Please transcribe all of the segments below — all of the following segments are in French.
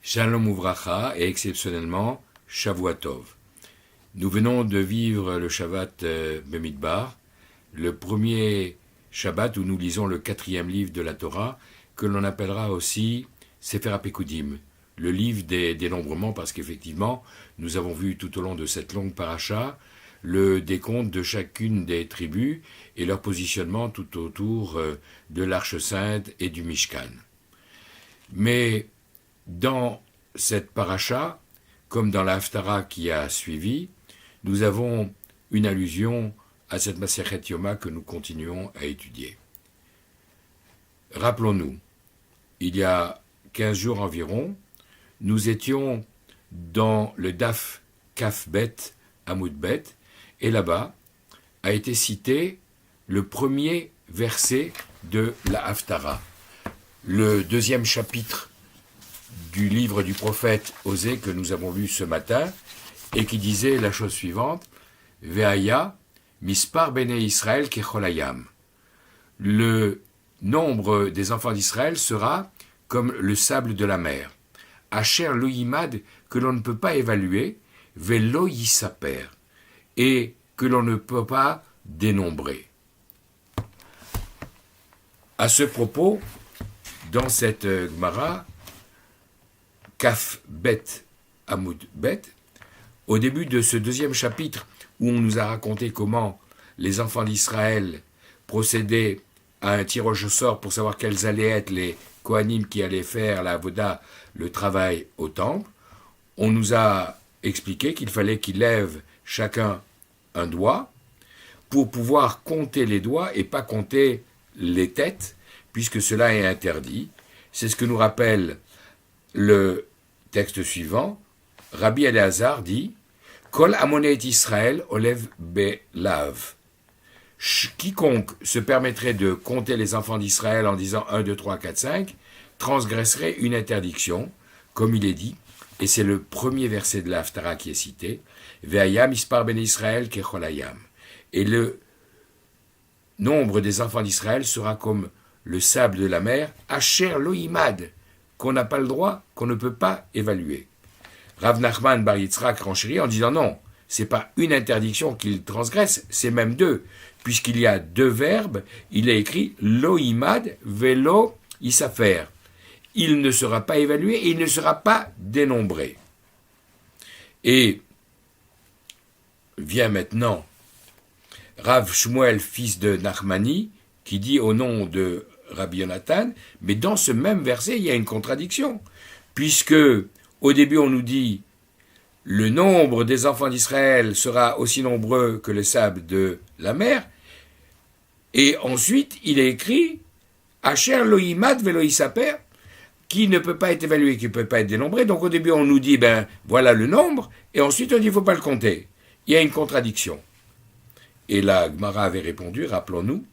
Shalom Uvracha et exceptionnellement Shavua Tov. Nous venons de vivre le Shabbat Bemidbar, le premier Shabbat où nous lisons le 4e livre de la Torah, que l'on appellera aussi Sefer HaPekudim, le livre des dénombrements, parce qu'effectivement, nous avons vu tout au long de cette longue paracha le décompte de chacune des tribus et leur positionnement tout autour de l'Arche Sainte et du Mishkan. Mais dans cette paracha, comme dans la Haftara qui a suivi, nous avons une allusion à cette Masechet Yoma que nous continuons à étudier. Rappelons-nous, il y a 15 jours environ, nous étions dans le Daf Kaf Bet Amud Bet, et là-bas a été cité le premier verset de la Haftara, le 2e chapitre du livre du prophète Osée que nous avons lu ce matin, et qui disait la chose suivante: Ve'aya mispar bnei Israël kecholayam. Le nombre des enfants d'Israël sera comme le sable de la mer. Asher lo yimad, que l'on ne peut pas évaluer, ve'lo yisaper, et que l'on ne peut pas dénombrer. À ce propos, dans cette Gemara, Kaf Bet Amud Bet, au début de ce 2e chapitre où on nous a raconté comment les enfants d'Israël procédaient à un tirage au sort pour savoir quels allaient être les Kohanim qui allaient faire la avoda, le travail au temple, on nous a expliqué qu'il fallait qu'ils lèvent chacun un doigt pour pouvoir compter les doigts et pas compter les têtes, puisque cela est interdit. C'est ce que nous rappelle le texte suivant. Rabbi Elazar dit Kol amonet Israël olev belav. Quiconque se permettrait de compter les enfants d'Israël en disant 1, 2, 3, 4, 5 transgresserait une interdiction, comme il est dit, et c'est le premier verset de la Haftara qui est cité. Ve'ayam ispar ben Israël kecholayam. Et le nombre des enfants d'Israël sera comme le sable de la mer, asher lo yimad, qu'on n'a pas le droit, qu'on ne peut pas évaluer. Rav Nachman bar Yitzhak renchérit en disant non, c'est pas une interdiction qu'il transgresse, c'est même deux, puisqu'il y a deux verbes, il est écrit lo yimad velo isafer. Il ne sera pas évalué et il ne sera pas dénombré. Et vient maintenant Rav Shmuel, fils de Nachmani, qui dit au nom de Rabbi Yonatan, mais dans ce même verset, il y a une contradiction, puisque au début on nous dit le nombre des enfants d'Israël sera aussi nombreux que le sable de la mer, et ensuite il est écrit Asher lo yimad velo yisaper, qui ne peut pas être évalué, qui ne peut pas être dénombré. Donc au début on nous dit voilà le nombre, et ensuite on dit il ne faut pas le compter. Il y a une contradiction. Et la Gemara avait répondu, rappelons-nous,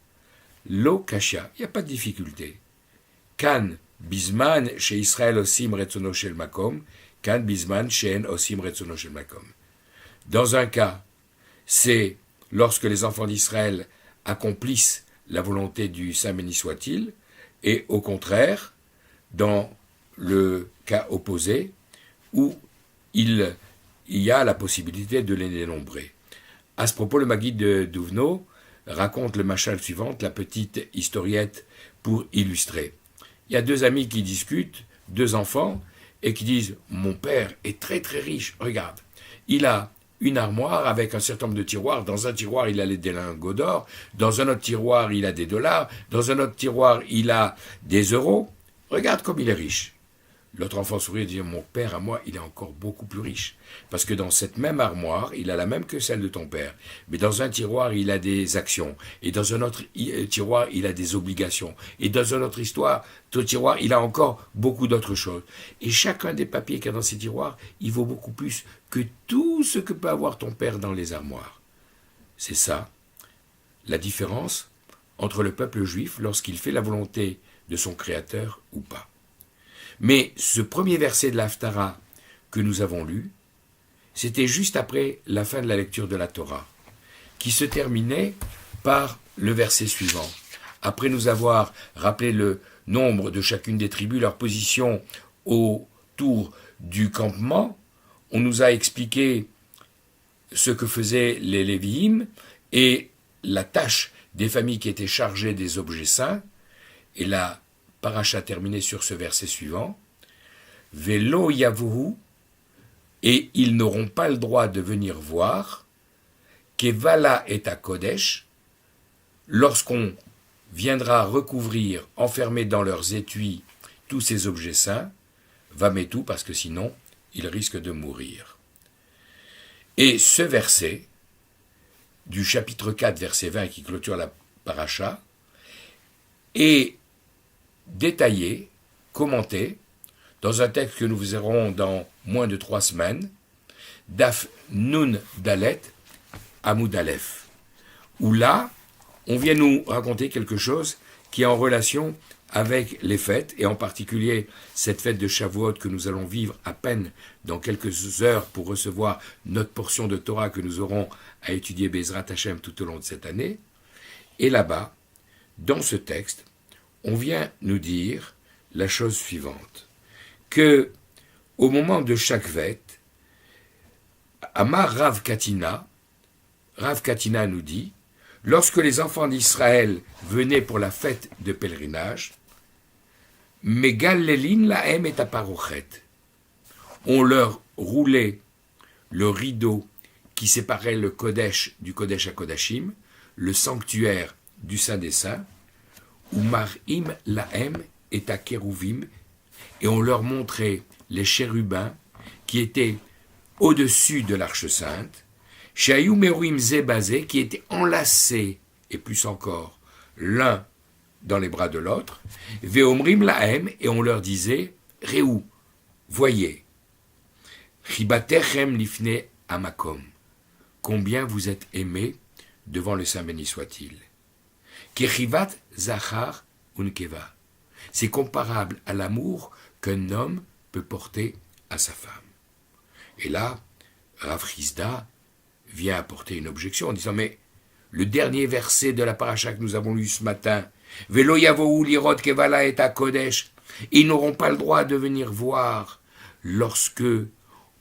Lo kasha, il n'y a pas de difficulté. Kan bisman chez Israël osim retzono shel makom, kan bisman she'en osim retzono shel makom. Dans un cas, c'est lorsque les enfants d'Israël accomplissent la volonté du Saint béni soit-il, et au contraire, dans le cas opposé, où il y a la possibilité de les dénombrer. À ce propos, le Maguide de Duvno raconte le machal suivante, la petite historiette pour illustrer. Il y a deux amis qui discutent, deux enfants, et qui disent « Mon père est très très riche, regarde, il a une armoire avec un certain nombre de tiroirs, dans un tiroir il a des lingots d'or, dans un autre tiroir il a des dollars, dans un autre tiroir il a des euros, regarde comme il est riche ». L'autre enfant sourit et dit « Mon père, à moi, il est encore beaucoup plus riche. Parce que dans cette même armoire, il a la même que celle de ton père. Mais dans un tiroir, il a des actions. Et dans un autre tiroir, il a des obligations. Et dans un autre tiroir, il a encore beaucoup d'autres choses. Et chacun des papiers qu'il y a dans ces tiroirs, il vaut beaucoup plus que tout ce que peut avoir ton père dans les armoires. » C'est ça, la différence entre le peuple juif lorsqu'il fait la volonté de son Créateur ou pas. Mais ce premier verset de la Haftara que nous avons lu, c'était juste après la fin de la lecture de la Torah, qui se terminait par le verset suivant. Après nous avoir rappelé le nombre de chacune des tribus, leur position autour du campement, on nous a expliqué ce que faisaient les Lévi'im et la tâche des familles qui étaient chargées des objets saints. Et la paracha terminée sur ce verset suivant. Velo yavuhu, et ils n'auront pas le droit de venir voir, kevala et à Kodesh, lorsqu'on viendra recouvrir, enfermer dans leurs étuis tous ces objets saints, vametu, parce que sinon, ils risquent de mourir. Et ce verset, du chapitre 4, verset 20, qui clôture la paracha, est détaillé, commenté, dans un texte que nous verrons dans moins de 3 semaines, Daf Nun Dalet Amoud Aleph, où là, on vient nous raconter quelque chose qui est en relation avec les fêtes, et en particulier cette fête de Shavuot que nous allons vivre à peine dans quelques heures pour recevoir notre portion de Torah que nous aurons à étudier Bezrat Hashem tout au long de cette année. Et là-bas, dans ce texte, on vient nous dire la chose suivante, que au moment de chaque fête, Amar Rav Katina nous dit, lorsque les enfants d'Israël venaient pour la fête de pèlerinage, Megal Lelin Lahem et Aparochet, on leur roulait le rideau qui séparait le Kodesh du Kodesh à Kodashim, le sanctuaire du Saint des Saints, ou Marim Lahem et à Kérouvim, et on leur montrait les chérubins qui étaient au-dessus de l'Arche Sainte, Shayou Meruim Zebazé, qui étaient enlacés, et plus encore, l'un dans les bras de l'autre, Veomrim Lahem, et on leur disait, Réou, voyez, Chibatechem Lifne Amakom, combien vous êtes aimés devant le Saint béni soit-il. Kechivat Zachar Unkeva, c'est comparable à l'amour qu'un homme peut porter à sa femme. Et là, Rav Chizda vient apporter une objection en disant, mais le dernier verset de la paracha que nous avons lu ce matin, Velo yavohu lirot kevala et à Kodesh, ils n'auront pas le droit de venir voir lorsque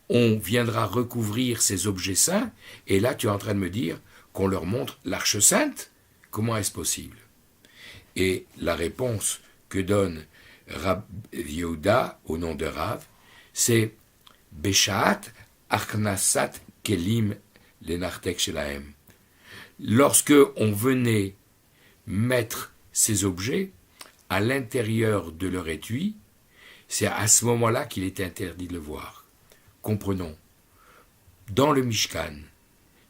on viendra recouvrir ces objets saints, et là tu es en train de me dire qu'on leur montre l'Arche Sainte. Comment est-ce possible? Et la réponse que donne Rab Yehuda au nom de Rav, c'est Beshaat Achnasat Kelim Lenartek Shelahem. Lorsque on venait mettre ces objets à l'intérieur de leur étui, c'est à ce moment-là qu'il était interdit de le voir. Comprenons, dans le Mishkan,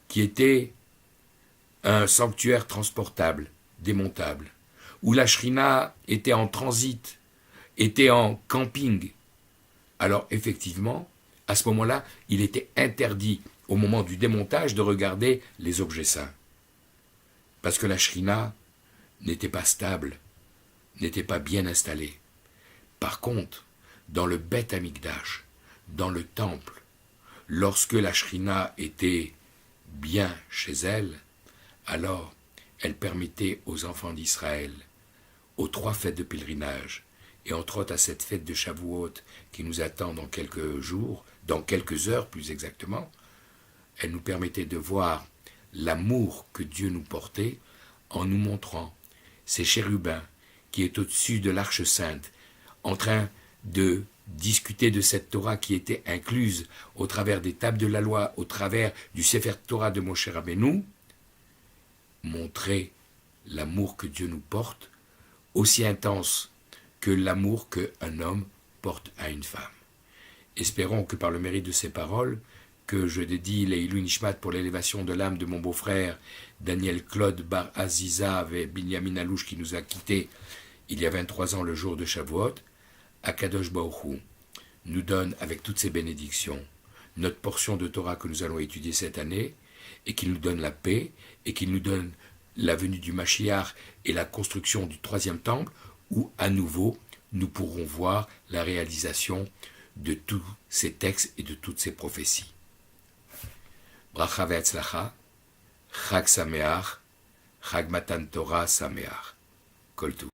qui était un sanctuaire transportable, démontable, où la Shrina était en transit, était en camping, alors effectivement, à ce moment-là, il était interdit, au moment du démontage, de regarder les objets saints. Parce que la Shrina n'était pas stable, n'était pas bien installée. Par contre, dans le Beth Amikdash, dans le temple, lorsque la Shrina était bien chez elle, alors elle permettait aux enfants d'Israël, aux 3 fêtes de pèlerinage, et entre autres à cette fête de Shavuot qui nous attend dans quelques jours, dans quelques heures plus exactement, elle nous permettait de voir l'amour que Dieu nous portait en nous montrant ces chérubins qui est au-dessus de l'Arche Sainte, en train de discuter de cette Torah qui était incluse au travers des tables de la loi, au travers du Sefer Torah de Moshe Rabbeinu, montrer l'amour que Dieu nous porte, aussi intense que l'amour qu'un homme porte à une femme. Espérons que par le mérite de ces paroles, que je dédie les Ilou Nishmat pour l'élévation de l'âme de mon beau-frère Daniel Claude Bar Aziza et Binyamin Alouche qui nous a quittés il y a 23 ans le jour de Shavuot, Akadosh Baruch Hu nous donne avec toutes ses bénédictions notre portion de Torah que nous allons étudier cette année et qu'il nous donne la paix et qu'il nous donne la venue du Mashiach et la construction du 3e temple où à nouveau nous pourrons voir la réalisation de tous ces textes et de toutes ces prophéties. Bracha ve'atzlacha, Chag Sameach, Chag Matan Torah Sameach. Kol Tov.